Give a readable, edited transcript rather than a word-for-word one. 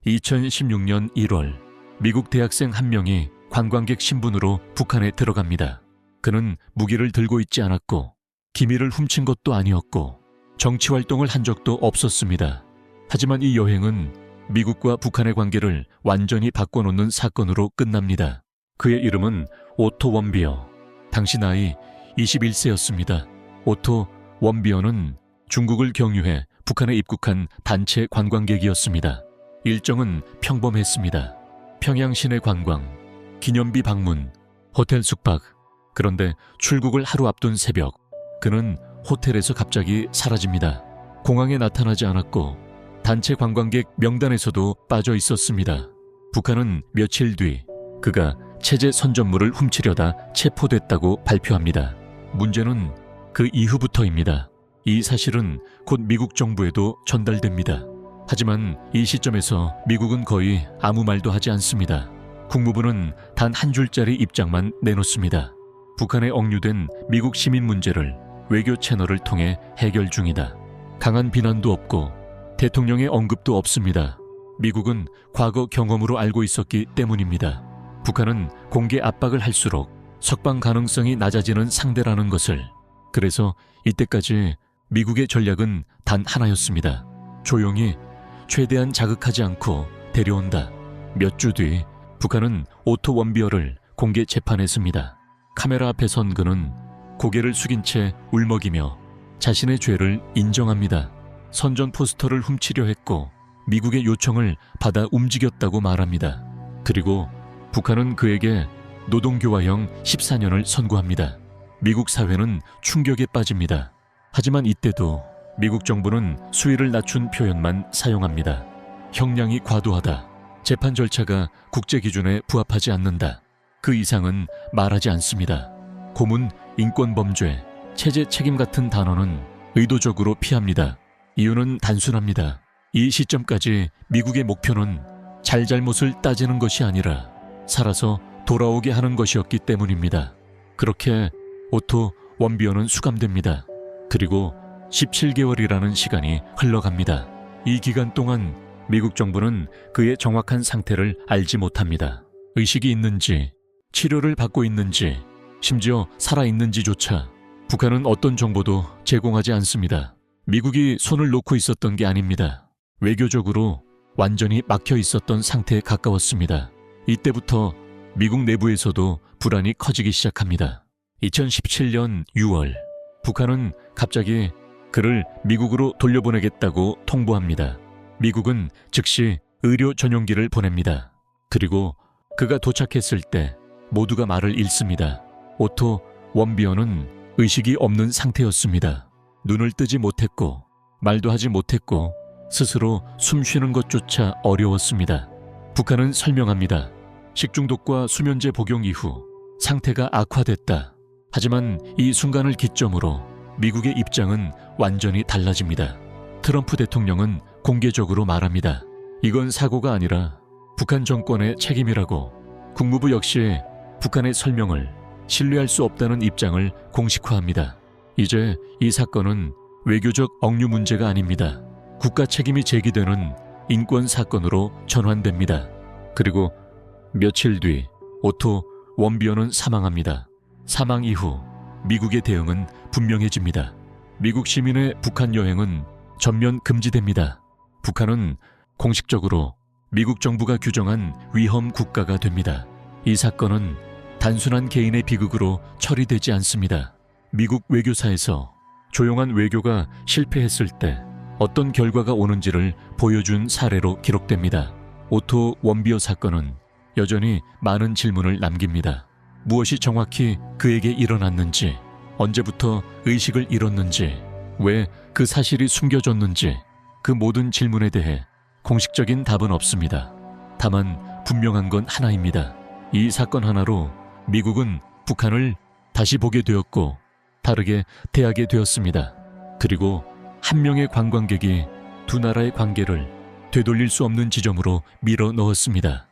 2016년 1월 미국 대학생 한 명이 관광객 신분으로 북한에 들어갑니다. 그는 무기를 들고 있지 않았고 기밀을 훔친 것도 아니었고 정치활동을 한 적도 없었습니다. 하지만 이 여행은 미국과 북한의 관계를 완전히 바꿔놓는 사건으로 끝납니다. 그의 이름은 오토 원비어. 당시 나이 21세였습니다. 오토 원비어는 중국을 경유해 북한에 입국한 단체 관광객이었습니다. 일정은 평범했습니다. 평양 시내 관광, 기념비 방문, 호텔 숙박. 그런데 출국을 하루 앞둔 새벽, 그는 호텔에서 갑자기 사라집니다. 공항에 나타나지 않았고 단체 관광객 명단에서도 빠져 있었습니다. 북한은 며칠 뒤 그가 체제 선전물을 훔치려다 체포됐다고 발표합니다. 문제는 그 이후부터입니다. 이 사실은 곧 미국 정부에도 전달됩니다. 하지만 이 시점에서 미국은 거의 아무 말도 하지 않습니다. 국무부는 단 한 줄짜리 입장만 내놓습니다. 북한에 억류된 미국 시민 문제를 외교 채널을 통해 해결 중이다. 강한 비난도 없고 대통령의 언급도 없습니다. 미국은 과거 경험으로 알고 있었기 때문입니다. 북한은 공개 압박을 할수록 석방 가능성이 낮아지는 상대라는 것을. 그래서 이때까지 미국의 전략은 단 하나였습니다. 조용히 최대한 자극하지 않고 데려온다. 몇 주 뒤 북한은 오토 원비어를 공개 재판했습니다. 카메라 앞에 선 그는 고개를 숙인 채 울먹이며 자신의 죄를 인정합니다. 선전 포스터를 훔치려 했고 미국의 요청을 받아 움직였다고 말합니다. 그리고 북한은 그에게 노동교화형 14년을 선고합니다. 미국 사회는 충격에 빠집니다. 하지만 이때도 미국 정부는 수위를 낮춘 표현만 사용합니다. 형량이 과도하다. 재판 절차가 국제 기준에 부합하지 않는다. 그 이상은 말하지 않습니다. 고문, 인권범죄, 체제 책임 같은 단어는 의도적으로 피합니다. 이유는 단순합니다. 이 시점까지 미국의 목표는 잘잘못을 따지는 것이 아니라 살아서 돌아오게 하는 것이었기 때문입니다. 그렇게 오토 원비어는 수감됩니다. 그리고 17개월이라는 시간이 흘러갑니다. 이 기간 동안 미국 정부는 그의 정확한 상태를 알지 못합니다. 의식이 있는지, 치료를 받고 있는지, 심지어 살아있는지조차 북한은 어떤 정보도 제공하지 않습니다. 미국이 손을 놓고 있었던 게 아닙니다. 외교적으로 완전히 막혀 있었던 상태에 가까웠습니다. 이때부터 미국 내부에서도 불안이 커지기 시작합니다. 2017년 6월, 북한은 갑자기 그를 미국으로 돌려보내겠다고 통보합니다. 미국은 즉시 의료 전용기를 보냅니다. 그리고 그가 도착했을 때 모두가 말을 잃습니다. 오토 원비어는 의식이 없는 상태였습니다. 눈을 뜨지 못했고 말도 하지 못했고 스스로 숨 쉬는 것조차 어려웠습니다. 북한은 설명합니다. 식중독과 수면제 복용 이후 상태가 악화됐다. 하지만 이 순간을 기점으로 미국의 입장은 완전히 달라집니다. 트럼프 대통령은 공개적으로 말합니다. 이건 사고가 아니라 북한 정권의 책임이라고. 국무부 역시 북한의 설명을 신뢰할 수 없다는 입장을 공식화합니다. 이제 이 사건은 외교적 억류 문제가 아닙니다. 국가 책임이 제기되는 인권 사건으로 전환됩니다. 그리고 며칠 뒤 오토 원비어는 사망합니다. 사망 이후 미국의 대응은 분명해집니다. 미국 시민의 북한 여행은 전면 금지됩니다. 북한은 공식적으로 미국 정부가 규정한 위험 국가가 됩니다. 이 사건은 단순한 개인의 비극으로 처리되지 않습니다. 미국 외교사에서 조용한 외교가 실패했을 때 어떤 결과가 오는지를 보여준 사례로 기록됩니다. 오토 원비어 사건은 여전히 많은 질문을 남깁니다. 무엇이 정확히 그에게 일어났는지, 언제부터 의식을 잃었는지, 왜 그 사실이 숨겨졌는지, 그 모든 질문에 대해 공식적인 답은 없습니다. 다만 분명한 건 하나입니다. 이 사건 하나로 미국은 북한을 다시 보게 되었고 다르게 대하게 되었습니다. 그리고 한 명의 관광객이 두 나라의 관계를 되돌릴 수 없는 지점으로 밀어 넣었습니다.